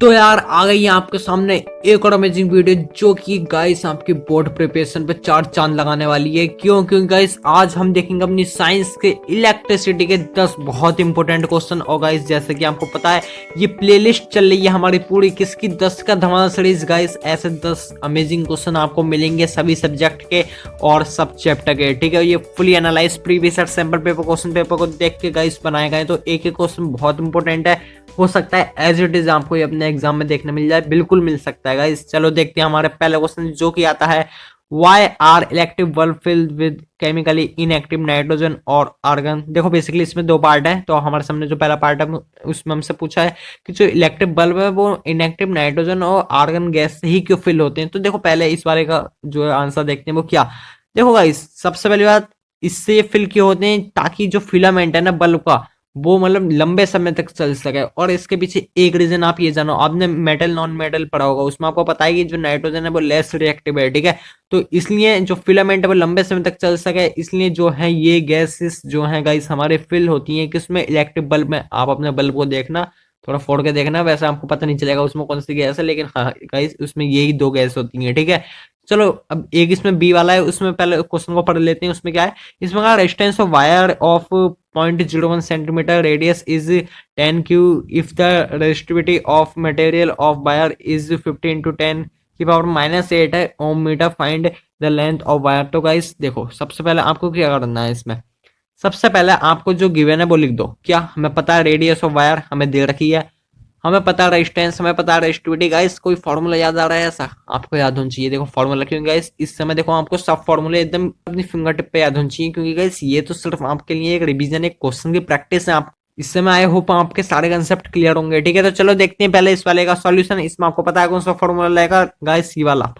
तो यार आ गई है आपके सामने एक और अमेजिंग वीडियो जो कि गाइस आपकी बोर्ड प्रिपरेशन पे चार चांद लगाने वाली है। क्यों गाइस आज हम देखेंगे अपनी साइंस के इलेक्ट्रिसिटी के 10 बहुत इंपॉर्टेंट क्वेश्चन। और गाइस जैसे कि आपको पता है ये प्लेलिस्ट चल रही है हमारी पूरी किसकी 10 का धमाल सीरीज। गाइस ऐसे 10 अमेजिंग क्वेश्चन आपको मिलेंगे सभी सब्जेक्ट के और सब चैप्टर के। ठीक है, ये fully analyse previous sample paper question paper को देख के गाइस बनाए गए। तो एक एक क्वेश्चन बहुत इंपॉर्टेंट है, हो सकता है एज इट इज आपको ये अपने एग्जाम में देखने मिल जाए, बिल्कुल मिल सकता है गाइस। चलो देखते हैं हमारे पहले क्वेश्चन जो कि आता है why are electric bulb filled with chemically inactive nitrogen और आर्गन। देखो बेसिकली इसमें दो पार्ट है, तो हमारे सामने जो पहला पार्ट है उसमें हमसे पूछा है कि जो इलेक्ट्रिक बल्ब है वो इनएक्टिव नाइट्रोजन और आर्गन गैस से ही क्यों फिल होते हैं। तो देखो पहले इस बारे का जो आंसर देखते हैं वो क्या। देखो गाइस सबसे पहली बात, इससे फिल क्यों होते हैं ताकि जो फिलामेंट है ना बल्ब का वो मतलब लंबे समय तक चल सके। और इसके पीछे एक रीजन आप ये जानो, आपने मेटल नॉन मेटल पढ़ा होगा, उसमें आपको पता है कि जो नाइट्रोजन है वो लेस रिएक्टिव है। ठीक है, तो इसलिए जो फिलामेंट है वो लंबे समय तक चल सके, इसलिए जो है ये गैसेस जो है गाइस हमारे फिल होती हैं किसमें, इलेक्ट्रिक बल्ब में। आप अपने बल्ब को देखना, थोड़ा फोड़ के देखना, वैसे आपको पता नहीं चलेगा उसमें कौन सी गैस है, लेकिन हाँ गाइस उसमें यही दो गैस होती हैं। ठीक है, चलो अब एक इसमें बी वाला है, उसमें पहले क्वेश्चन को पढ़ लेते हैं। उसमें क्या है, इसमें कहा resistance of wire of 0.01 centimetre radius is 10 Q if the resistivity of material of wire is 50 into 10 की पावर -8 है ohm metre, find the length of wire. तो गाइस देखो सबसे पहले आपको क्या करना है, इसमें सबसे पहले आपको जो गिवन है वो लिख दो। क्या हमें पता है रेडियस ऑफ वायर हमें दे रखी है, हमें पता है रेजिस्टेंस, हमें पता है रेजिस्टिविटी। गाइस कोई फॉर्मूला याद आ रहा है ऐसा आपको याद होना चाहिए। देखो फॉर्मूला क्योंकि गाइस इस समय देखो आपको सब फॉर्मूले एकदम अपनी फिंगर टिप पे याद होना चाहिए, क्योंकि गाइस ये तो सिर्फ आपके लिए एक रिवीजन, एक क्वेश्चन की प्रैक्टिस है। आप इस समय आई होप आपके सारे कंसेप्ट क्लियर होंगे। ठीक है, तो चलो देखते हैं पहले इस वाले का सॉल्यूशन। इसमें आपको पता है कौन सा फॉर्मूला लगेगा गाइस, ये वाला।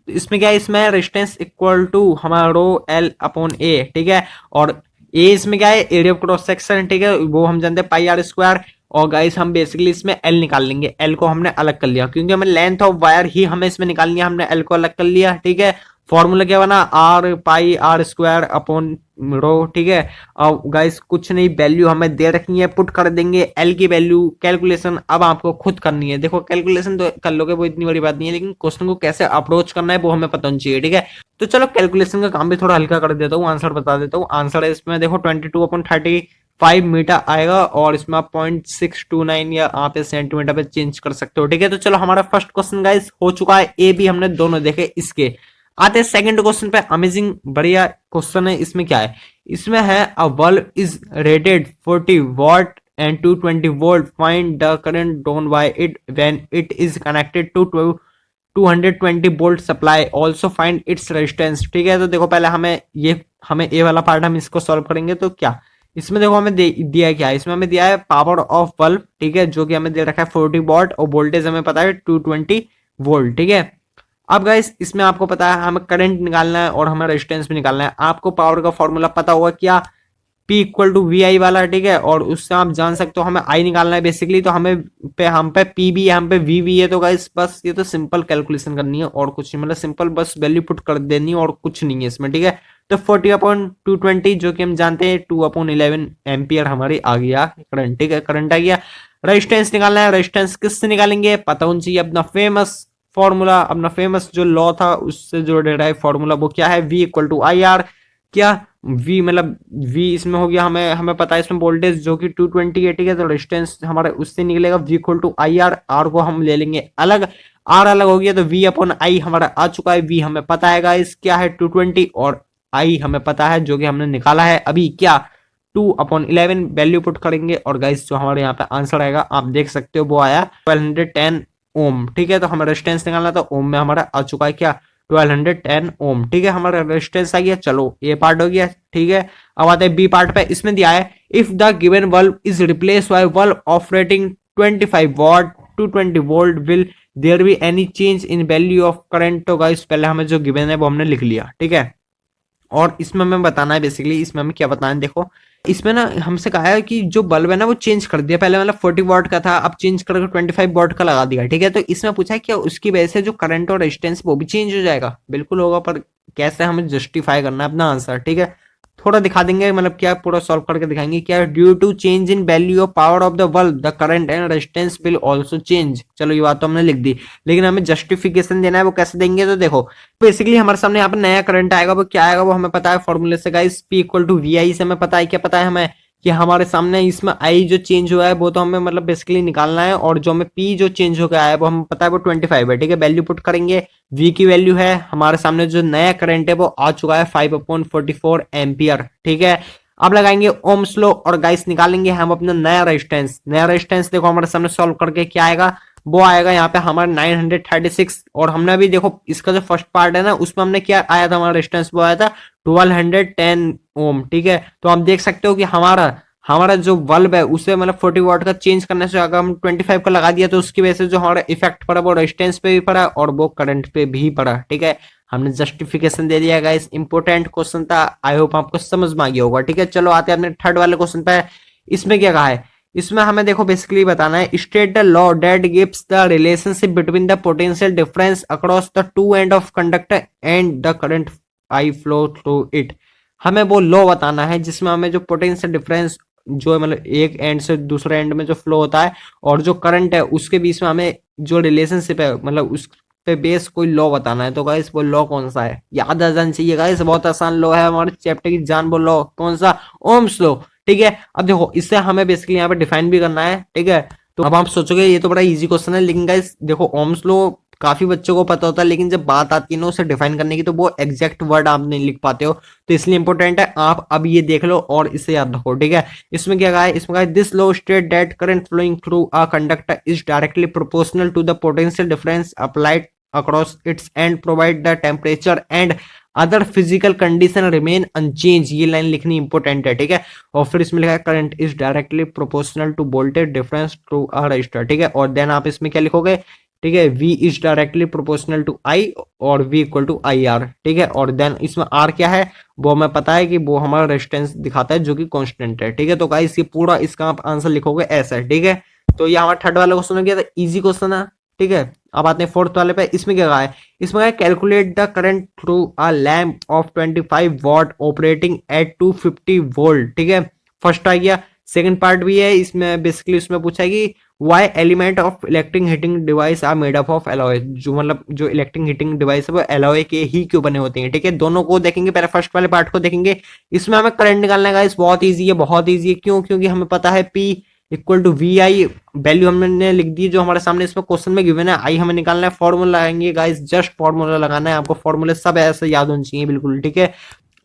इसमें क्या है, इसमें रेजिस्टेंस इक्वल टू हमारा रो एल अपॉन ए। ठीक है, और ए इसमें क्या है, एरिया ऑफ क्रॉस सेक्शन। ठीक है, वो हम जानते हैं पाई आर स्क्वायर। और गाइस हम बेसिकली इसमें एल निकाल लेंगे, एल को हमने अलग कर लिया क्योंकि हमें लेंथ ऑफ वायर ही हमें इसमें निकालनी है, हमने एल को अलग कर लिया। ठीक है, फॉर्मूला क्या बना, R pi R square upon rho. ठीक है, अब गाइस कुछ नहीं, वैल्यू हमें दे रखी है, पुट कर देंगे एल की वैल्यू। कैलकुलेशन अब आपको खुद करनी है। देखो कैलकुलेशन तो कर लोगे, वो इतनी बड़ी बात नहीं है, लेकिन क्वेश्चन को कैसे अप्रोच करना है वो हमें पता होना चाहिए। ठीक है, तो चलो कैलकुलेशन का काम भी थोड़ा हल्का कर देता हूँ, आंसर बता देता हूँ। आंसर है इसमें देखो 22/35 मीटर आएगा, और इसमें आप 0.629 या आप सेंटीमीटर पे चेंज कर सकते हो। ठीक है, तो चलो हमारा फर्स्ट क्वेश्चन गाइस हो चुका है, ए बी हमने दोनों देखे। इसके आते हैं सेकंड क्वेश्चन पे, अमेजिंग बढ़िया क्वेश्चन है। इसमें क्या है, इसमें है a bulb is rated 40 watt and 220 volt, find the current drawn by it when it is connected to 220 volt supply, also find its resistance. ठीक है, तो देखो पहले हमें ए वाला पार्ट हम इसको सॉल्व करेंगे। तो क्या इसमें देखो हमें दिया है, क्या है इसमें हमें दिया है पावर ऑफ बल्ब। ठीक है, जो कि हमें दे रखा है 40 वॉट, और वोल्टेज हमें पता है 220 वोल्ट। ठीक है, अब गाइस इसमें आपको पता है हमें करंट निकालना है और हमें रेजिस्टेंस भी निकालना है। आपको पावर का फॉर्मूला पता होगा क्या, P इक्वल टू वी आई वाला। ठीक है, और उससे आप जान सकते हो हमें आई निकालना है बेसिकली, तो हम पे P भी है, हम पे V भी है। तो गाइस बस ये तो सिंपल कैलकुलेशन करनी है और कुछ नहीं, मतलब सिंपल बस वैल्यू पुट कर देनी है और कुछ नहीं है इसमें। ठीक है, तो 40/220 जो कि हम जानते हैं 2/11 एम्पियर हमारी आ गया करंट। ठीक है, करंट आ गया। रेजिस्टेंस निकालना है, रेजिस्टेंस किससे निकालेंगे पता होना चाहिए, अपना फेमस फॉर्मूला, अपना फेमस जो लॉ था उससे जो डेराइव फॉर्मूला वो क्या है, V equal to I R. क्या V मतलब V इसमें हो गया, हमें हमें पता है इसमें वोल्टेज जो कि 220 है। ठीक है, तो रेजिस्टेंस हमारा उससे निकलेगा V equal to I R. R को हम ले लेंगे अलग, आर अलग हो गया, तो V अपॉन आई हमारा आ चुका है। V हमें पता है गाइस क्या है 220, और आई हमें पता है जो कि हमने निकाला है अभी क्या 2/11 वैल्यू पुट करेंगे। और गाइस जो हमारे यहाँ पे आंसर आएगा आप देख सकते हो वो आया 1210 ओम। ठीक है, तो हमें रेजिस्टेंस निकालना था, ओम में हमारा आ चुका है क्या 1210 ओम। ठीक है, हमारा रेजिस्टेंस आ गया। चलो ये पार्ट हो गया। ठीक है, अब आते हैं बी पार्ट पे। इसमें दिया है if the given bulb is replace by bulb operating 25 watt 220 volt will there be any change in value of current. तो गाइस पहले हमें जो गिवन है वो हमने लिख लिया। ठीक है, और इसमें हमें बताना है बेसिकली, इसमें हमें क्या बताना है, देखो इसमें ना हमसे कहा है कि जो बल्ब है ना वो चेंज कर दिया, पहले मतलब 40 वॉट का था, अब चेंज करके 25 वॉट का लगा दिया। ठीक है, तो इसमें पूछा है क्या उसकी वजह से जो करंट और रेजिस्टेंस वो भी चेंज हो जाएगा, बिल्कुल होगा, पर कैसे हमें जस्टिफाई करना है अपना आंसर। ठीक है, थोड़ा दिखा देंगे, मतलब क्या पूरा सॉल्व करके दिखाएंगे क्या। Due to change in value of power of the bulb the current and resistance will also change. चलो ये बात तो हमने लिख दी, लेकिन हमें जस्टिफिकेशन देना है, वो कैसे देंगे। तो देखो बेसिकली हमारे सामने यहाँ पे नया करंट आएगा, वो क्या आएगा वो हमें पता है फॉर्मूले से guys, P equal to V I से हमें पता है, क्या पता है हमें कि हमारे सामने इसमें आई जो चेंज हुआ है वो तो हमें मतलब बेसिकली निकालना है, और जो हमें पी जो चेंज हो गया है वो हमें पता है वो 25 है, ठीक है। वैल्यू पुट करेंगे, वी की वैल्यू है हमारे सामने, जो नया करंट है वो आ चुका है 5/44 एम्पियर, ठीक है। अब लगाएंगे ओम्स लॉ और गाइस निकालेंगे हम अपना नया रेजिस्टेंस। नया रेजिस्टेंस देखो हमारे सामने सॉल्व करके क्या आएगा, वो आएगा यहाँ पे हमारा 936, और हमने अभी देखो इसका जो फर्स्ट पार्ट है ना उसमें हमने क्या आया था, हमारा रेजिस्टेंस वो आया था 1210 ओम, ठीक है। तो आप देख सकते हो कि हमारा हमारा जो बल्ब है उसे मतलब 40 वॉट का चेंज करने से अगर हम 25 का लगा दिया तो उसकी वजह से जो हमारा इफेक्ट पड़ा वो रेजिस्टेंस पे भी पड़ा और वो करंट पे भी पड़ा, ठीक है। हमने जस्टिफिकेशन दे दिया गाइस, इंपॉर्टेंट क्वेश्चन था, आई होप आपको समझ में आ गया होगा, ठीक है। चलो आते हैं अपने थर्ड वाले क्वेश्चन पे। इसमें क्या कहा है, इसमें हमें देखो बेसिकली बताना है, state the law that gives the relationship between the potential difference across the two end of conductor and the current I flow through it. हमें वो लॉ बताना है जिसमें हमें जो पोटेंशियल डिफरेंस जो मतलब एक एंड से दूसरे एंड में जो फ्लो होता है और जो करंट है उसके बीच में हमें जो रिलेशनशिप है मतलब उस पे बेस कोई लॉ बताना है। तो गाइस वो लॉ कौन सा है, याद आ जाना चाहिए गाइस, बहुत आसान लॉ है हमारे चैप्टर की जान, वो लॉ कौन सा, ओम्स लॉ, ठीक है। अब देखो इससे हमें बेसिकली यहाँ पे डिफाइन भी करना है, ठीक है। तो अब आप सोचोगे ये तो बड़ा इजी क्वेश्चन है, लेकिन गाइस देखो ओम्स लॉ काफी बच्चों को पता होता है, लेकिन जब बात आती है ना उसे डिफाइन करने की तो वो एग्जैक्ट वर्ड आप नहीं लिख पाते हो, तो इसलिए इंपॉर्टेंट है आप अब ये देख लो और इसे याद रखो, ठीक है। इसमें क्या कहा है, इसमें कहा है this law state that current flowing through a conductor is directly proportional to the potential difference applied across its end provide the temperature and other physical condition remain unchange. ये लाइन लिखनी इंपॉर्टेंट है, ठीक है। और फिर इसमें लिखा है current is directly proportional to voltage difference through a resistor, ठीक है। और देन आप इसमें क्या लिखोगे, ठीक है, V is directly proportional to I और V equal to I R, ठीक है। और देन इसमें R क्या है वो हमें पता है कि वो हमारा रेजिस्टेंस दिखाता है जो कि कांस्टेंट है, ठीक है। तो गाइस ये पूरा इसका आप आंसर लिखोगे ऐसा है, ठीक है। तो ये हमारा थर्ड वाला क्वेश्चन हो गया था, इजी क्वेश्चन है, ठीक है। अब आते हैं फोर्थ वाले पे। इसमें क्या कहा है, इसमें कहा है calculate the current through a lamp of 25 what operating eight 250 volt, ठीक है। फर्स्ट आ गया, सेकंड पार्ट भी है इसमें, बेसिकली उसमें पूछा है कि why element of electric heating device are made up of alloy, जो मतलब जो इलेक्ट्रिक हीटिंग डिवाइस है वो एलॉय के ही क्यों बने होते हैं, ठीक है। दोनों को देखेंगे, पहले फर्स्ट वाले पार्ट को देखेंगे। इसमें हमें करंट निकालना है गाइस, बहुत इजी है, बहुत इजी है, क्यों, क्योंकि हमें पता है P equal to V I, value हमने लिख दी जो हमारे सामने इसमें क्वेश्चन में गिवन है, आई हमें निकालना है, फॉर्मूला लगाएंगे गाइस, जस्ट फॉर्मूला लगाना है आपको, फॉर्मूले सब ऐसे याद होने चाहिए बिल्कुल, ठीक है।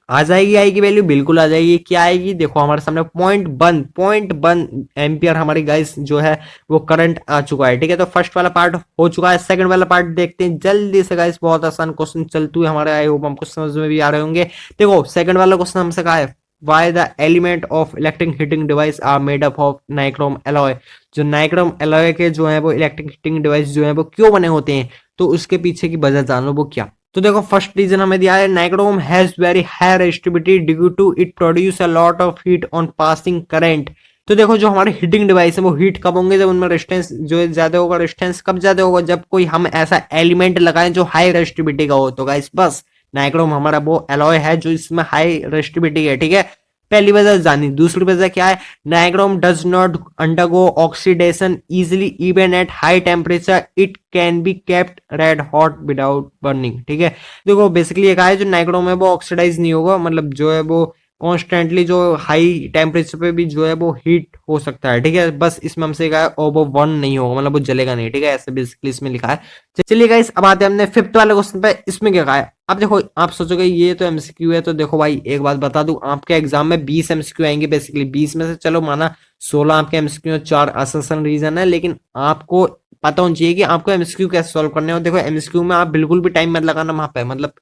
आ जाएगी आई की वैल्यू, बिल्कुल आ जाएगी, क्या आएगी देखो हमारे सामने 0.1 एम्पियर हमारी गाइस जो है वो करंट आ चुका है, ठीक है। तो फर्स्ट वाला पार्ट हो चुका है, सेकंड वाला पार्ट देखते हैं जल्दी से गाइस, बहुत आसान क्वेश्चन चलते हुए हमारे, आई होप हमको समझ में भी आ रहे होंगे। देखो सेकंड वाला क्वेश्चन हमसे कहा है why the element of electric heating device are made up of nichrome alloy, जो नाइक्रोम एलॉय के जो है वो इलेक्ट्रिक हीटिंग डिवाइस जो है वो क्यों बने होते हैं, तो उसके पीछे की वजह जान लो वो क्या। तो देखो फर्स्ट रीजन हमें दिया है, nichrome has very high resistivity due to it produce a lot of heat on passing current. तो देखो जो हमारे हीटिंग डिवाइस है वो हीट कब होंगे, जब उनमें रेजिस्टेंस जो ज्यादा होगा, रेजिस्टेंस कब ज्यादा होगा, जब कोई हम ऐसा एलिमेंट लगाएं जो हाई रेजिस्टिविटी का हो। तो गाइस बस नाइक्रोम हमारा वो एलॉय है जो इसमें हाई रेजिस्टिविटी है, ठीक है। पहली वजह जानी, दूसरी वजह क्या है, nichrome does not undergo oxidation easily even at high temperature, it can be kept red hot without burning, ठीक है। देखो बेसिकली ये कहा है जो नाइक्रोम है वो ऑक्सीडाइज नहीं होगा, मतलब जो है वो कॉन्स्टेंटली जो हाई टेम्परेचर पे भी जो है वो हीट हो सकता है, ठीक है। बस इसमें हमसे कहा है और वो बर्न नहीं होगा, मतलब वो जलेगा नहीं, ठीक है, ऐसे बेसिकली इसमें लिखा है। चलिए गाइस अब आते हैं हमने फिफ्थ वाले क्वेश्चन पे। इसमें क्या कहा है, अब देखो आप सोचोगे ये तो एमसीक्यू है, तो देखो भाई एक बात बता दूं, आपके एग्जाम में 20 एमसीक्यू आएंगे, बेसिकली 20 में से चलो माना 16 आपके एमसीक्यू, 4 असर्शन रीजन है, लेकिन आपको पता होना चाहिए कि आपको एमसीक्यू कैसे सॉल्व करने हो। देखो एमसीक्यू में आप बिल्कुल भी टाइम मत लगाना वहां पे, मतलब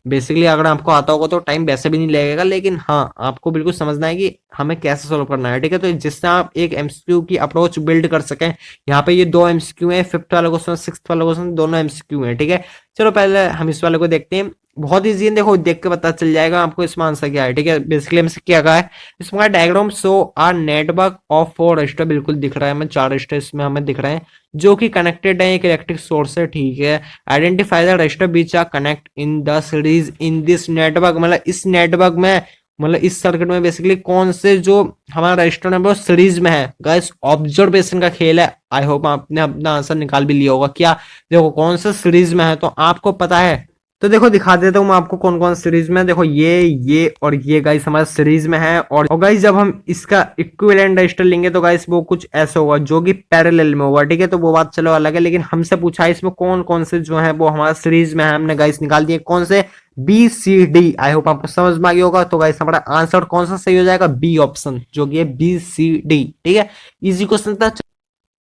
बेसिकली अगर आपको आता होगा तो टाइम वैसे भी नहीं लगेगा, लेकिन हाँ आपको बिल्कुल समझना है कि हमें कैसे सॉल्व करना है, ठीक है। तो जिससे आप एक एमसीक्यू की अप्रोच बिल्ड कर सकें, यहाँ पे ये 2 एमसीक्यू है, फिफ्थ वाला क्वेश्चन, सिक्स्थ वाला क्वेश्चन, दोनों एमसीक्यू है, ठीक है। चलो पहले हम इस वाले को देखते हैं, बहुत इजी है, देखो देख के पता चल जाएगा आपको इसमें आंसर क्या है, ठीक है। बेसिकली हमसे क्या कहा है, इसमें diagram show are network of 4 resistor, बिल्कुल दिख रहा है हमें, 4 रजिस्टर इसमें हमें दिख रहे हैं जो कि कनेक्टेड है एक इलेक्ट्रिक सोर्स से, ठीक है। Identify the register which are connect in the series in this network, मतलब इस नेटवर्क में मतलब इस सर्किट में बेसिकली कौन से जो हमारा रजिस्टर है वो सीरीज में है। गाइस ऑब्जर्वेशन का खेल है, आई होप आपने अपना आंसर निकाल भी लिया होगा। क्या देखो कौन सा सीरीज में है तो आपको पता है। तो देखो दिखा देता हूँ मैं आपको कौन कौन सीरीज में है। देखो ये और ये गाइस हमारा सीरीज में है। और गाइस जब हम इसका इक्विवेलेंट रजिस्टर लेंगे तो गाइस वो कुछ ऐसा होगा जो कि पैरेलल में होगा, ठीक है। तो वो बात चलो अलग है, लेकिन हमसे पूछा है इसमें कौन कौन से जो है वो हमारा सीरीज में है। हमने गाइस निकाल दिए कौन से, B C D. I hope आपको समझ में आ गया होगा। तो गाइस हमारा आंसर कौन सा सही हो जाएगा, बी ऑप्शन, जो कि है बी सी डी, ठीक है। इजी क्वेश्चन था।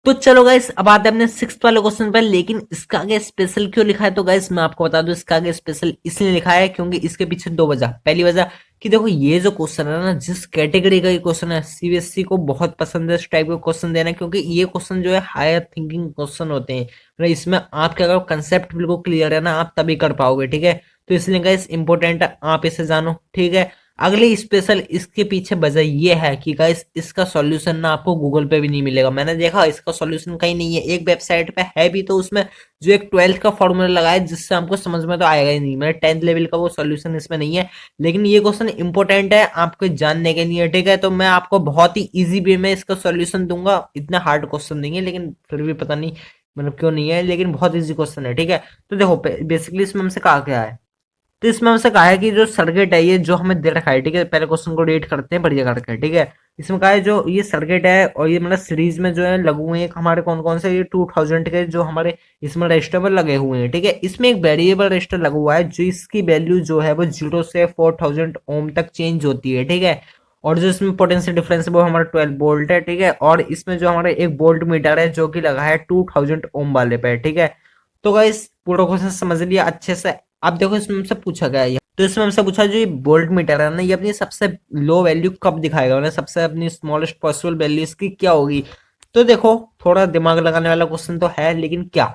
तो चलो गाइस अब आते हैं अपने सिक्स्थ वाले क्वेश्चन पर। लेकिन इसका आगे स्पेशल क्यों लिखा है, तो गाइस मैं आपको बता दूं इसका आगे स्पेशल इसलिए लिखा है क्योंकि इसके पीछे दो वजह। पहली वजह कि देखो ये जो क्वेश्चन है ना, जिस कैटेगरी का ये क्वेश्चन है, सीबीएसई को बहुत पसंद है इस टाइप के क्वेश्चन देना, क्योंकि ये क्वेश्चन जो है हायर थिंकिंग क्वेश्चन होते हैं। मतलब इसमें आपके अगर कंसेप्ट बिल्कुल क्लियर है ना, आप तभी कर पाओगे, ठीक है। तो इसलिए गाइस इंपॉर्टेंट है, आप इसे जानो, ठीक है। अगली स्पेशल इसके पीछे वजह ये है कि गाइस इसका सॉल्यूशन ना आपको गूगल पे भी नहीं मिलेगा। मैंने देखा इसका सॉल्यूशन कहीं नहीं है, एक वेबसाइट पे है भी तो उसमें जो एक 12th का फॉर्मूला लगा है जिससे हमको समझ में तो आएगा ही नहीं। मेरे 10th लेवल का वो सॉल्यूशन इसमें नहीं है। लेकिन ये क्वेश्चन इंपॉर्टेंट है आपको जानने के लिए, ठीक है। तो मैं आपको बहुत ही ईजी वे में इसका सॉल्यूशन दूंगा, इतना हार्ड क्वेश्चन नहीं है, लेकिन फिर भी पता नहीं मतलब क्यों नहीं है, लेकिन बहुत ईजी क्वेश्चन है, ठीक है। तो देखो बेसिकली इसमें हमसे कहा क्या है, तो इसमें हमसे कहा है कि जो सर्किट है ये जो हमें दे रखा है, ठीक है। पहले क्वेश्चन को रीड करते हैं बढ़िया करके, ठीक है। इसमें कहा है जो ये सर्किट है और ये मतलब सीरीज में जो है लगे हुए हैं हमारे कौन कौन से, ये 2000 के जो हमारे इसमें रजिस्टर लगे हुए हैं, ठीक है। इसमें एक वेरिएबल रजिस्टर लगा हुआ है जो इसकी वैल्यू जो है वो 0 से 4000 ओम तक चेंज होती है, ठीक है। और जो इसमें पोटेंशियल डिफरेंस है वो हमारा 12 वोल्ट है, ठीक है। और इसमें जो हमारा एक वोल्ट मीटर है जो कि लगा है 2000 ओम वाले पे, ठीक है। तो गाइस पूरा क्वेश्चन समझ लिया अच्छे से। अब देखो इसमें हमसे पूछा गया है, तो इसमें हमसे पूछा जो ये वोल्ट मीटर है ना, ये अपनी सबसे लो वैल्यू कब दिखाएगा, मतलब सबसे अपनी स्मॉलेस्ट पॉसिबल वैल्यू इसकी क्या होगी। तो देखो थोड़ा दिमाग लगाने वाला क्वेश्चन तो है, लेकिन क्या,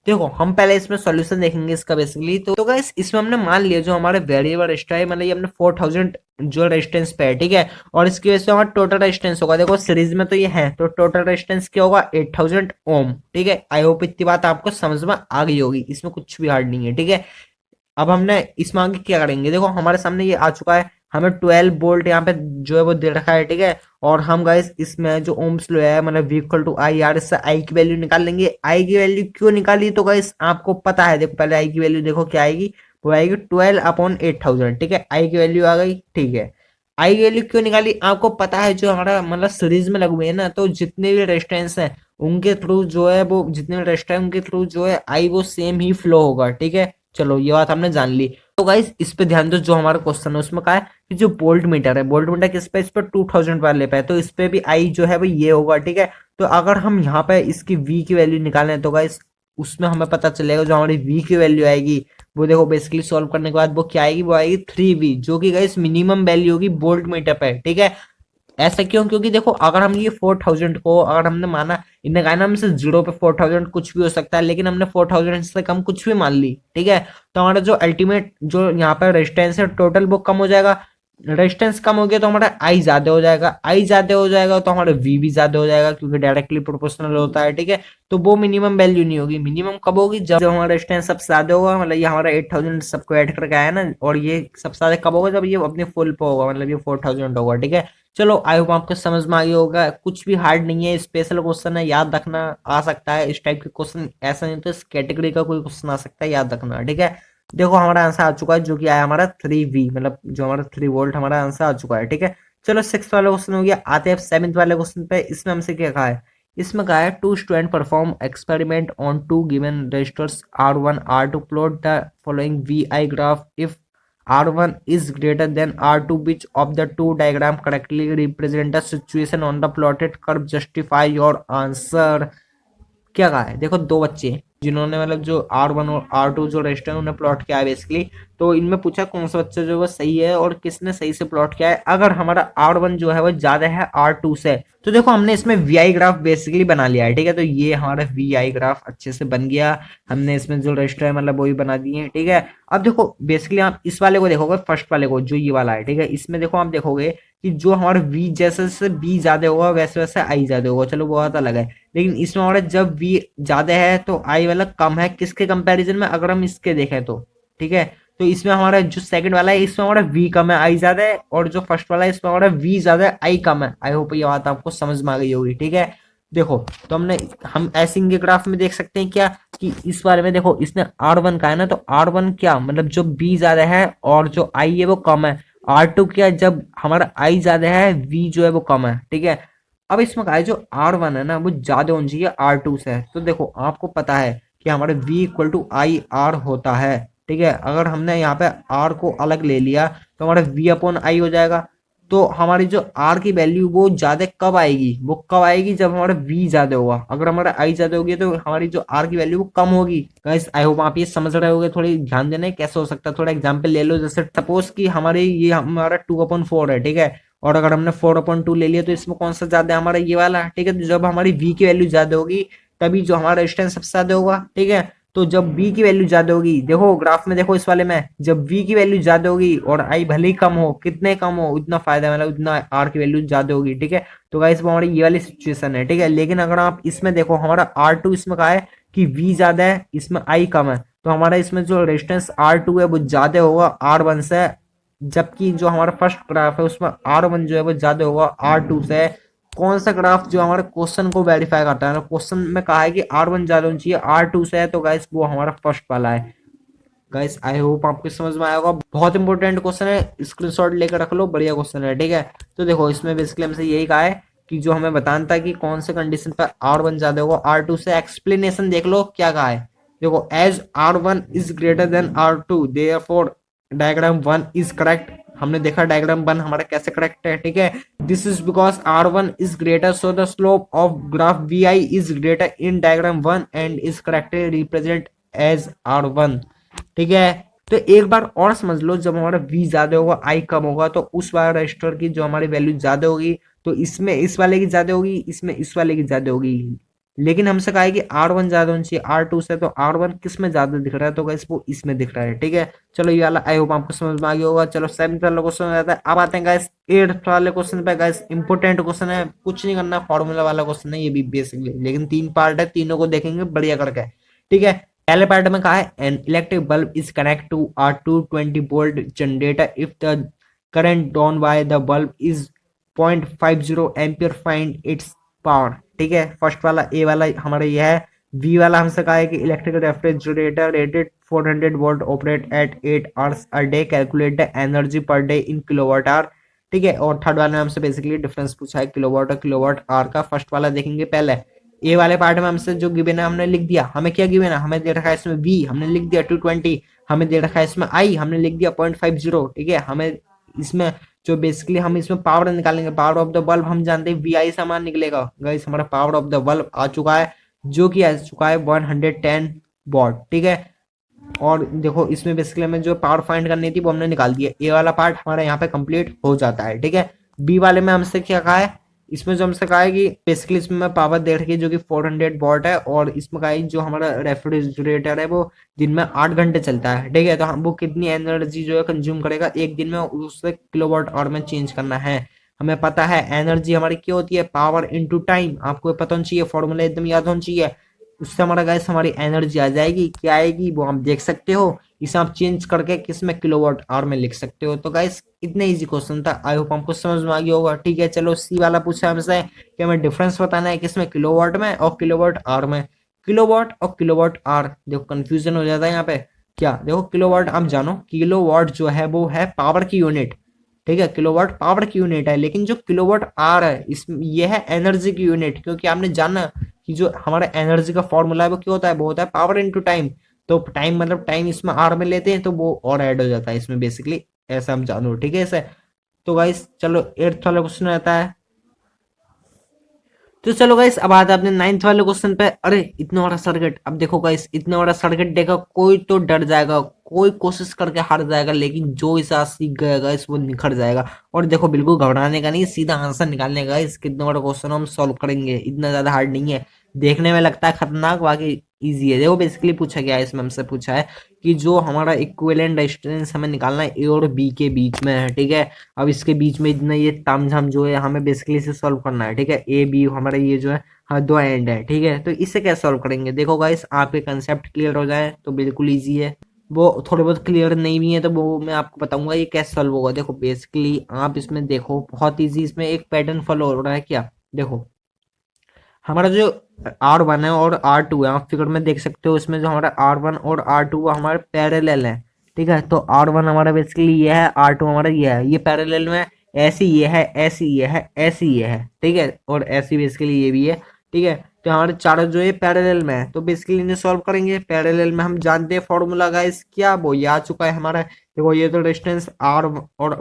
देखो हम पहले इसमें सॉल्यूशन देखेंगे इसका बेसिकली। तो गाइस इसमें हमने मान लिया जो हमारे वेरिएबल रेजिस्टर है, मतलब ये हमने 4000 जो रेजिस्टेंस पे है, ठीक है। और इसकी वजह से हमारा टोटल रेजिस्टेंस होगा, देखो सीरीज में तो ये है तो टोटल रेजिस्टेंस क्या होगा 8000 ओम, ठीक है। आई होप इतनी बात आपको समझ में आ गई होगी, इसमें कुछ भी हार्ड नहीं है, ठीक है। अब हमने इसमें आगे क्या करेंगे, देखो हमारे सामने ये आ चुका है, हमें 12 वोल्ट यहाँ पे जो है वो दे रखा है, ठीक है। और हम गाइस इसमें जो ओम्स लो है मतलब V इक्वल टू आई, यार इससे आई की वैल्यू निकाल लेंगे। आई की वैल्यू क्यों निकाली, तो गाइस आपको पता है, देखो पहले आई की वैल्यू देखो क्या आएगी, वो आएगी 12/8000, ठीक है। आई की वैल्यू आ गई, ठीक है। आई की वैल्यू क्यों निकाली, आपको पता है जो हमारा मतलब सीरीज में लगे हुए हैं ना, तो जितने भी रेजिस्टेंस है उनके थ्रू जो है वो, जितने भी रेजिस्टर है उनके थ्रू जो है आई वो सेम ही फ्लो होगा, ठीक है। चलो ये बात हमने जान ली। तो गाइस इस पे ध्यान दो, जो हमारा क्वेश्चन है उसमें कहा है कि जो वोल्ट मीटर है, वोल्ट मीटर किस पे, इस पे 2000 वाले पे है, तो इस पे भी आई जो है वो ये होगा, ठीक है। तो अगर हम यहाँ पे इसकी V की वैल्यू निकालें तो गाइस उसमें हमें पता चलेगा जो हमारी V की वैल्यू आएगी वो, देखो बेसिकली सॉल्व करने के बाद वो क्या आएगी, वो आएगी 3V, जो कि गाइस मिनिमम वैल्यू होगी वोल्ट मीटर पे, ठीक है। ऐसा क्यों, क्योंकि देखो अगर हम ये 4000 को अगर हमने माना, इनने कहा ना हमसे 0 पे 4000 कुछ भी हो सकता है, लेकिन हमने 4000 से कम कुछ भी मान ली, ठीक है। तो हमारा जो अल्टीमेट जो यहाँ पर रेजिस्टेंस है टोटल वो कम हो जाएगा। रेजिस्टेंस कम हो गया तो हमारा आई ज्यादा हो जाएगा, आई ज्यादा हो जाएगा तो हमारा वी भी ज्यादा हो जाएगा, क्योंकि डायरेक्टली प्रोपोर्शनल होता है, ठीक है। तो वो मिनिमम वैल्यू नहीं होगी, मिनिमम कब होगी, जब जब हमारा रेजिस्टेंस सबसे ज्यादा होगा, मतलब ये हमारा 8000 सबको ऐड करके आया ना, और ये सबसे ज्यादा कब होगा, जब ये अपने फुल पे होगा, मतलब ये 4000 होगा, ठीक है। चलो आई होप आपको समझ में आ गया होगा, कुछ भी हार्ड नहीं है, स्पेशल क्वेश्चन है, याद रखना आ सकता है इस टाइप के क्वेश्चन, ऐसा नहीं तो इस कैटेगरी का कोई क्वेश्चन आ सकता है, याद रखना, ठीक है। देखो हमारा आंसर आ चुका है जो कि आया हमारा 3V, मतलब जो हमारा 3 वोल्ट हमारा आंसर आ चुका है, ठीक है। चलो सिक्स वाला क्वेश्चन हो गया, आते हैं 7th वाले क्वेश्चन पे। इसमें हमसे क्या कहा है, इसमें कहा है two student perform experiment on two given registers R1 R2, plot the following VI graph if R1 is greater than R2, which of the two diagram correctly represent the situation on the plotted curve, justify your answer। क्या कहा है, देखो दो बच्चे हैं जिन्होंने मतलब जो R1 और R2 जो रजिस्टर है उन्हें प्लॉट किया है बेसिकली। तो इनमें पूछा कौन सा बच्चा जो है सही है और किसने सही से प्लॉट किया है। अगर हमारा R1 जो है वो ज्यादा है R2 से, तो देखो हमने इसमें VI ग्राफ बेसिकली बना लिया है, ठीक है। तो ये हमारा VI ग्राफ अच्छे से बन गया, हमने इसमें जो रजिस्टर है मतलब वो भी बना दिए हैं, ठीक है। अब देखो बेसिकली आप इस वाले को देखोगे, फर्स्ट वाले को जो ये वाला है, ठीक है। इसमें देखो आप देखोगे कि जो हमारा V जैसे जैसे B ज्यादा होगा वैसे वैसे I ज्यादा होगा, चलो वो बात अलग है। लेकिन इसमें हमारा जब V ज्यादा है तो I वाला कम है, किसके कंपैरिजन में, अगर हम इसके देखें तो, ठीक है। तो इसमें हमारा जो सेकंड वाला है इसमें हमारा v कम है, i ज्यादा है, और जो फर्स्ट वाला है इसमें हमारा v ज्यादा है, i कम है। आई होप ये बात आपको समझ में आ गई होगी, ठीक है। देखो, तो हम ऐसे इनके ग्राफ में देख सकते हैं क्या कि इस बारे में देखो, इसने R1 का है ना, तो R1 क्या मतलब जो b ज्यादा है और जो i है वो कम है। R2 क्या, जब हमारा i ज्यादा है, v जो है वो कम है, ठीक है। अब इसमें क्या है, जो R1 है ना वो ज्यादा होनी चाहिए R2 से। तो देखो आपको पता है कि हमारे v equal to I R होता है, ठीक है। अगर हमने यहाँ पे r को अलग ले लिया तो हमारा v अपॉन आई हो जाएगा। तो हमारी जो r की वैल्यू वो ज्यादा कब आएगी, वो कब आएगी जब हमारा v ज्यादा होगा। अगर हमारा i ज्यादा होगी तो हमारी जो r की वैल्यू वो कम होगी। गाइस आई होप आप ये समझ रहे होगे। थोड़ी ध्यान देना है कैसे हो सकता है, थोड़ा एग्जाम्पल ले लो। जैसे सपोज कि हमारे ये हमारा 2/4 है, ठीक है, और अगर हमने 4/2 ले लिया तो इसमें कौन सा ज्यादा है, हमारा ये वाला, ठीक है। तो जब हमारी v की वैल्यू ज्यादा होगी तभी जो हमारा रेजिस्टेंस सबसे ज्यादा होगा, ठीक है। तो जब v की वैल्यू ज्यादा होगी, देखो ग्राफ में देखो इस वाले में, जब v की वैल्यू ज्यादा होगी और i भले ही कम हो, कितने कम हो उतना फायदा, मतलब उतना r की वैल्यू ज्यादा होगी, ठीक है। तो गाइस वो हमारी ये वाली सिचुएशन है, ठीक है। लेकिन अगर आप इसमें देखो, हमारा R2 इसमें कहा है कि v ज्यादा है, इसमें i कम है, तो हमारा इसमें जो रेजिस्टेंस R2 है वो ज्यादा होगा R1 से। जबकि जो हमारा फर्स्ट ग्राफ है उसमें R1 जो है वो ज्यादा होगा R2 से। कौन सा ग्राफ जो हमारे क्वेश्चन को वेरीफाई करता है, क्वेश्चन में कहा है कि R1 ज्यादा होनी चाहिए R2 से है, तो गाइस वो हमारा फर्स्ट वाला है। गाइस आई होप आपको समझ में आया होगा। बहुत इंपॉर्टेंट क्वेश्चन है, स्क्रीनशॉट लेकर रख लो, बढ़िया क्वेश्चन है, ठीक है। तो देखो इसमें बेसिकली हमसे यही कहा है कि जो हमें बताना था कि कौन से कंडीशन पर R1 ज्यादा होगा R2 से। एक्सप्लेनेशन देख लो क्या कहा है। देखो, as R1 is greater than R2 therefore diagram 1 is correct. हमने देखा डायग्राम 1 हमारा कैसे करेक्ट है, ठीक है। This is because R1 is greater, so the slope of graph VI is greater in diagram 1 and is correctly represent as R1, ठीक है। तो एक बार और समझ लो, जब हमारा v ज्यादा होगा i कम होगा तो उस वाले रजिस्टर की जो हमारी वैल्यू ज्यादा होगी, तो इसमें इस वाले की ज्यादा होगी, इसमें इस वाले की ज्यादा होगी। लेकिन हमसे कहा है कि R1 ज्यादा होनी चाहिए R2 से, तो R1 किस में ज्यादा दिख रहा है, तो गाइस वो इसमें दिख रहा है, ठीक है। चलो ये वाला आई होप आपको समझ में आ गया होगा। चलो 7th वाला क्वेश्चन हो जाता है। अब आते हैं गाइस 8th वाले क्वेश्चन पे। गाइस इंपोर्टेंट क्वेश्चन है, कुछ नहीं करना, फॉर्मूला वाला क्वेश्चन है ये भी बेसिकली, लेकिन 3 पार्ट है, तीनों को देखेंगे बढ़िया करके, ठीक है। पहले पार्ट में कहा है an electric bulb is connect to are 220 volt generator if the current drawn by the bulb is 0.50 ampere, find its power, ठीक है। फर्स्ट वाला ए वाला हमारा ये है। वी वाला हमसे कहा है कि electric refrigerator rated 400 volt operate at 8 hours a day, calculate the energy per day in kilowatt hour, ठीक है। और थर्ड वाले में हमसे बेसिकली डिफरेंस पूछा है किलोवाट और किलोवाट आवर का। फर्स्ट वाला देखेंगे पहले। ए वाले पार्ट में हमसे जो गिवन है हमने लिख दिया। हमें क्या गिवन है, हमें दे रखा है इसमें वी, हमने लिख दिया 220। हमें दे रखा है इसमें आई, हमने लिख दिया 0.50, ठीक है। हमें इसमें जो बेसिकली हम इसमें पावर निकालेंगे, पावर ऑफ द बल्ब हम जानते हैं VI समान निकलेगा। गाइस हमारा पावर ऑफ द बल्ब आ चुका है, जो कि आ चुका है 110 वॉट, ठीक है। और देखो इसमें बेसिकली हमें जो पावर फाइंड करनी थी वो हमने निकाल दिया। ए वाला पार्ट हमारा यहाँ पे कंप्लीट हो जाता है, ठीक है। बी वाले में हमसे क्या कहा है, इसमें जो हमसे कहा है कि बेसिकली इसमें पावर दे रखी है जो कि 400 वॉट है, और इसमें कहा है जो हमारा रेफ्रिजरेटर है वो दिन में 8 घंटे चलता है, ठीक है। तो हम वो कितनी एनर्जी जो है कंज्यूम करेगा एक दिन में, उससे किलोवाट आवर में चेंज करना है। हमें पता है एनर्जी हमारी क्या होती है, पावर इनटू टाइम। आपको पता होना चाहिए, फॉर्मूला एकदम याद होना चाहिए। उससे हमारा गैस हमारी एनर्जी आ जाएगी, क्या आएगी वो आप देख सकते हो। इसे आप चेंज करके किस में किलोवाट आवर में लिख सकते हो। तो गाइस इतना इजी क्वेश्चन था, आई होप हमको समझ में आ गया होगा, ठीक है। चलो सी वाला पूछा हमसे कि हमें डिफरेंस बताना है किसमें, किलोवाट में और किलोवाट आवर में। किलोवाट और किलोवाट आवर, देखो कंफ्यूजन हो जाता है यहाँ पे। क्या देखो, किलोवाट आप जानो, किलोवाट जो है वो है पावर की यूनिट, ठीक है। किलोवाट पावर की यूनिट है, लेकिन जो किलोवाट आवर है इस ये है एनर्जी की यूनिट। क्योंकि आपने जाना कि जो हमारा एनर्जी का फॉर्मूला है वो क्या होता है, वो होता है पावर इनटू टाइम। तो टाइम मतलब टाइम इसमें आर में लेते हैं तो वो और ऐड हो जाता है इसमें बेसिकली, ऐसा हम जानो, ठीक है ऐसे। तो गाइस चलो 8th वाला क्वेश्चन आता है। तो चलो गाइस अब आता है अपने 9th वाले क्वेश्चन पे। अरे इतना बड़ा सर्किट, अब देखो गाइस इतना बड़ा सर्किट देखा कोई तो डर जाएगा, कोई कोशिश करके हार जाएगा, लेकिन जो इसे आज सीख गया गाइस वो निखर जाएगा। और देखो बिल्कुल घबराने का नहीं, सीधा आंसर निकालने का। इस कितना बड़ा क्वेश्चन हम सॉल्व करेंगे, इतना ज्यादा हार्ड नहीं है। देखने में लगता है खतरनाक, बाकी इजी है। देखो बेसिकली पूछा गया है इसमें, हमसे पूछा है कि जो हमारा इक्विवेलेंट रेजिस्टेंस हमें निकालना है ए और बी के बीच में है, ठीक है। अब इसके बीच में इतना ये तामझाम जो है हमें बेसिकली इसे सॉल्व करना है, ठीक है। ए बी हमारा ये जो है हाँ दो एंड है, ठीक है। तो इससे कैसे सॉल्व करेंगे, देखो गाइस आपके कंसेप्ट क्लियर हो जाए तो बिल्कुल ईजी है। वो थोड़े बहुत क्लियर नहीं भी है, तो वो मैं आपको बताऊंगा ये कैसे सॉल्व होगा। देखो बेसिकली आप इसमें देखो बहुत इजी, इसमें एक पैटर्न फॉलो हो रहा है क्या। देखो हमारा जो R1 है और R2 है, आप फिगर में देख सकते हो, इसमें जो हमारा R1 और R2 वो हमारे पैरेलल है। ठीक है, तो R1 हमारा बेसिकली ये है, R2 हमारा ये है, ये पैरेलल में ऐसी ये है, ऐसी ये है, ऐसी ये है। ठीक है, और ऐसी बेसिकली ये भी है। ठीक है, तो हमारे चारों जो है पैरेलल में है, तो बेसिकली इन्हें सॉल्व करेंगे। पैरेलल में हम जानते हैं फॉर्मूला गाइस क्या, वो ये आ चुका है हमारा। देखो ये तो डिस्टेंस R1 और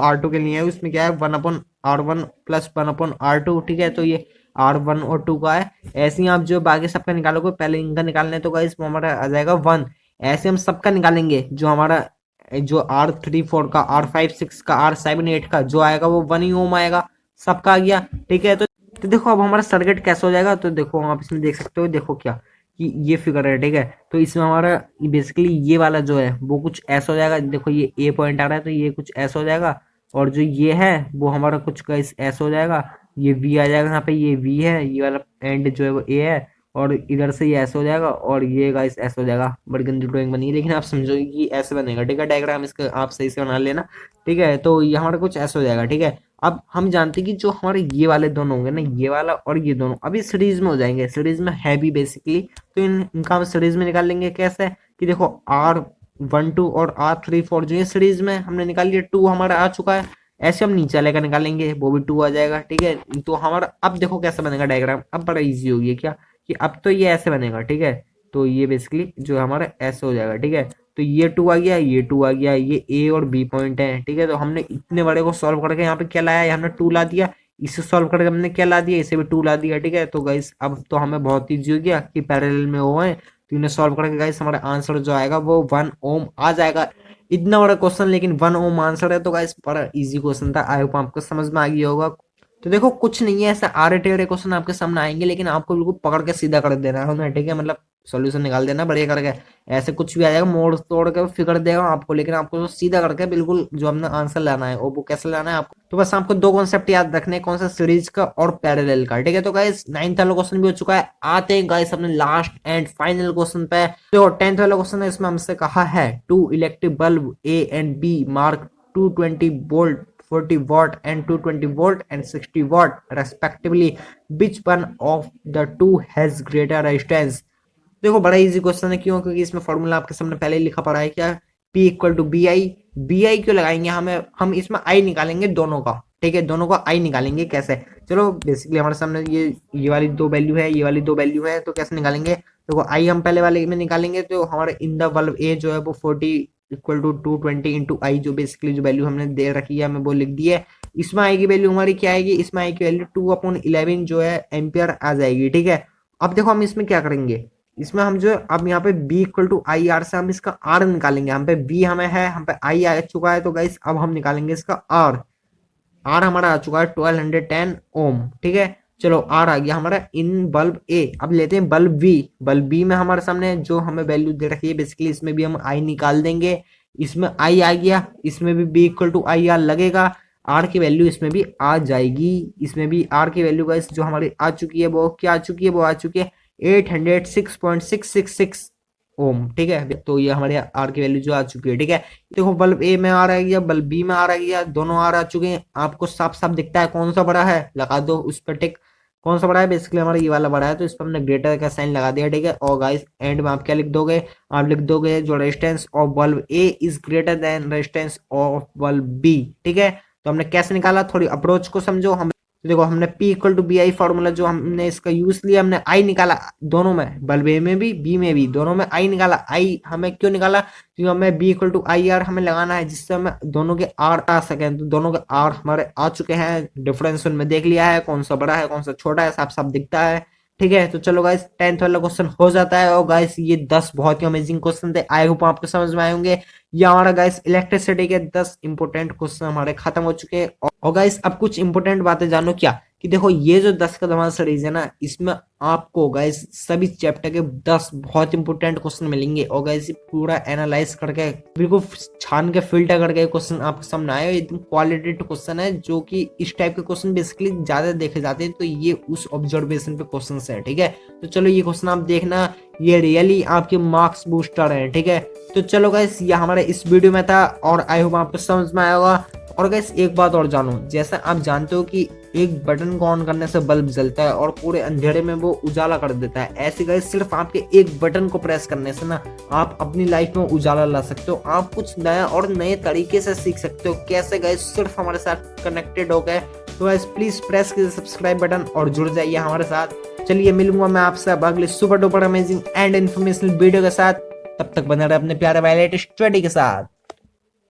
R2 के लिए है, उसमें क्या है 1/R1 प्लस 1/R2। ठीक है, तो ये R1 और 2 का है। ऐसे ही आप जो बाकी सबका निकालोगे, पहले इनका निकालना है तो गाइस वो हमारा आ जाएगा 1। ऐसे हम सबका निकालेंगे, जो हमारा जो R3 4 का, R5 6 का, R7 8 का जो आएगा वो 1 ही ओम आएगा। सबका आ गया। ठीक है, तो देखो अब हमारा सर्किट कैसे हो जाएगा, तो देखो आप इसमें देख सकते हो, देखो क्या कि ये फिगर है। ठीक है, तो इसमें हमारा बेसिकली ये वाला जो है वो कुछ ऐसा हो जाएगा। देखो ये ए पॉइंट आ रहा है तो ये कुछ ऐसा हो जाएगा, और जो ये है वो हमारा कुछ गाइस ऐसा हो जाएगा। ये वी आ जाएगा, यहाँ पे ये वी है, ये वाला एंड जो है वो ए है, और इधर से ये ऐसे हो जाएगा, और ये गाइस ऐसे हो जाएगा। बड़ी गंदी ड्राइंग बनी है, लेकिन आप समझोगे कि ऐसे बनेगा। ठीक है, डायग्राम इसका आप सही से बना लेना। ठीक है, तो ये हमारा कुछ ऐसे हो जाएगा। ठीक है, अब हम जानते हैं कि जो हमारे ये वाले दोनों होंगे ना, ये वाला और ये दोनों अभी सीरीज में हो जाएंगे, सीरीज में है भी बेसिकली। तो इनका हम सीरीज में निकाल लेंगे। कैसे कि देखो R12 और R34 जो है सीरीज में हमने निकाल लिया, 2 हमारा आ चुका है। ऐसे हम नीचे वाले का निकालेंगे, वो भी 2 आ जाएगा। ठीक है, तो हमारा अब देखो कैसे बनेगा डायग्राम, अब बड़ा इजी हो गया क्या कि अब तो ये ऐसे बनेगा। ठीक है, तो ये बेसिकली जो हमारा ऐसे हो जाएगा। ठीक है, तो ये 2 आ गया, ये 2 आ गया, ये ए और बी पॉइंट है। ठीक है, तो हमने इतने बड़े को सॉल्व करके यहाँ पे क्या लाया, हमने 2 ला दिया। इसे सॉल्व करके हमने क्या ला दिया, इसे भी 2 ला दिया। ठीक है, तो गाइस अब तो हमें बहुत ईजी हो गया कि पैरेलल में वो है, तो इन्हें सॉल्व करके गाइस हमारा आंसर जो आएगा वो 1 ओम आ जाएगा। इतना बड़ा क्वेश्चन लेकिन 1 ओम आंसर है, तो गाइस बड़ा इजी क्वेश्चन था। आई होप आपको समझ में आ गया होगा। तो देखो कुछ नहीं है, ऐसा आरे टेढ़े क्वेश्चन आपके सामने आएंगे, लेकिन आपको बिल्कुल पकड़ के सीधा कर देना है। ठीक है, मतलब सॉल्यूशन निकाल देना बढ़िया करके। ऐसे कुछ भी आ जाएगा मोड़ तोड़ के फिगर देगा आपको, लेकिन आपको तो सीधा करके बिल्कुल जो हमने आंसर लाना है, और वो कैसे लाना है आपको, तो बस आपको 2 कॉन्सेप्ट याद रखने हैं, कौन सा सीरीज का और पैरेलल का। ठीक है, तो गाइस 9th वाला क्वेश्चन भी हो चुका है। आते हैं गाइस अपने लास्ट एंड फाइनल क्वेश्चन पे। तो 10th वाला क्वेश्चन है, इसमें हमसे कहा है 2 electric bulb A and B mark 220 volt 40 watt and 220 volt and 60 watt respectively, which one of the two has greater resistance। देखो बड़ा इजी क्वेश्चन है, क्यों, क्योंकि इसमें फॉर्मूला आपके सामने पहले ही लिखा पड़ा है क्या, P equal to V I. V I क्यों लगाएंगे, हम इसमें आई निकालेंगे दोनों का। ठीक है, दोनों का आई निकालेंगे कैसे, चलो बेसिकली हमारे सामने ये वाली 2 वैल्यू है, ये वाली 2 वैल्यू है, तो कैसे निकालेंगे। देखो आई हम पहले वाले में निकालेंगे, तो हमारे इन द बल्ब ए जो है वो 40 इक्वल टू 220 इंटू आई, जो बेसिकली जो वैल्यू हमने दे रखी है हमें वो लिख दी है। इसमें आई की वैल्यू हमारी क्या आएगी, इसमें आई की वैल्यू 2/11 जो है एम्पियर आ जाएगी। ठीक है, अब देखो हम इसमें क्या करेंगे, इसमें हम जो अब यहाँ पे b equal to I R से हम इसका r निकालेंगे। हम पे b हमें है, हम पे i आ चुका है, तो गाइस अब हम निकालेंगे इसका r। r हमारा आ चुका है 1210 ओम। ठीक है, चलो r आ गया हमारा इन बल्ब a। अब लेते हैं बल्ब b। बल्ब b में हमारे सामने जो हमें वैल्यू दे रखी है, बेसिकली इसमें भी हम i निकाल देंगे। इसमें i आ गया, इसमें भी b equal to I R लगेगा, r की वैल्यू इसमें भी आ जाएगी। इसमें भी r की वैल्यू गाइस जो हमारी आ चुकी है वो क्या आ चुकी है, वो आ चुकी है 806.666 ओम। ठीक है, तो ये हमारे आर की वैल्यू जो आ चुकी है। ठीक है, देखो बल्ब ए में आ रहा है या बल्ब बी में आ रहा है, या दोनों आ चुके हैं, आपको साफ साफ दिखता है कौन सा बड़ा है, लगा दो उस पर टिक। कौन सा बड़ा है, बेसिकली हमारा ये वाला बड़ा है, तो इस पर हमने ग्रेटर का साइन लगा दिया। ठीक है, और गाइस एंड में आप क्या लिख दोगे, आप लिख दोगे जो resistance of bulb A is greater than resistance of bulb B. ठीक है, तो हमने कैसे निकाला, थोड़ी अप्रोच को समझो। हम तो देखो हमने P equal to V I formula जो हमने इसका यूज लिया, हमने I निकाला दोनों में, बल्ब ए में भी बी में भी, दोनों में I निकाला। I हमें क्यों निकाला, क्योंकि हमें B equal to I R हमें लगाना है, जिससे हमें दोनों के R आ सके। तो दोनों के R हमारे आ चुके हैं, डिफरेंस उनमें देख लिया है, कौन सा बड़ा है कौन सा छोटा है, साफ साफ दिखता है। ठीक है, तो चलो गाइस 10th वाला क्वेश्चन हो जाता है। और गाइस ये 10 बहुत ही अमेजिंग क्वेश्चन थे, आई होप आपको समझ में आए होंगे। ये हमारा गाइस इलेक्ट्रिसिटी के 10 इंपोर्टेंट क्वेश्चन हमारे खत्म हो चुके हैं। और गाइस अब कुछ इंपोर्टेंट बातें जानो क्या, कि देखो ये जो 10 का हमारा सीरीज है ना, इसमें आपको गाइस सभी चैप्टर के 10 बहुत इंपॉर्टेंट क्वेश्चन मिलेंगे और गाइस पूरा एनालाइज करके बिल्कुल छान के फिल्टर करके क्वेश्चन आपके सामने आए। एकदम क्वालिटेटिव क्वेश्चन है, जो कि इस टाइप के क्वेश्चन बेसिकली ज्यादा देखे जाते हैं, तो ये उस ऑब्जर्वेशन पे क्वेश्चन है। ठीक है, तो चलो ये क्वेश्चन आप देखना, ये रियली आपके मार्क्स बूस्टर है। ठीक है, तो चलो गाइस ये हमारे इस वीडियो में था और आई होप आपको समझ में आया होगा। और गाइस एक बात और जानो, जैसा आप जानते हो कि एक बटन को ऑन करने से बल्ब जलता है और पूरे अंधेरे में वो उजाला कर देता है, ऐसे गाइस सिर्फ आपके एक बटन को प्रेस करने से ना आप अपनी लाइफ में उजाला ला सकते हो। आप कुछ नया और नए तरीके से सीख सकते हो। कैसे गाइस, सिर्फ हमारे साथ कनेक्टेड हो गए। तो गाइस प्लीज प्रेस कीजिए सब्सक्राइब बटन और जुड़ जाइए हमारे साथ। चलिए मिलूंगा मैं आपसे अब अगले super duper amazing and informational video के साथ। तब तक बने रहे अपने प्यारे वायलेट स्टडी के साथ।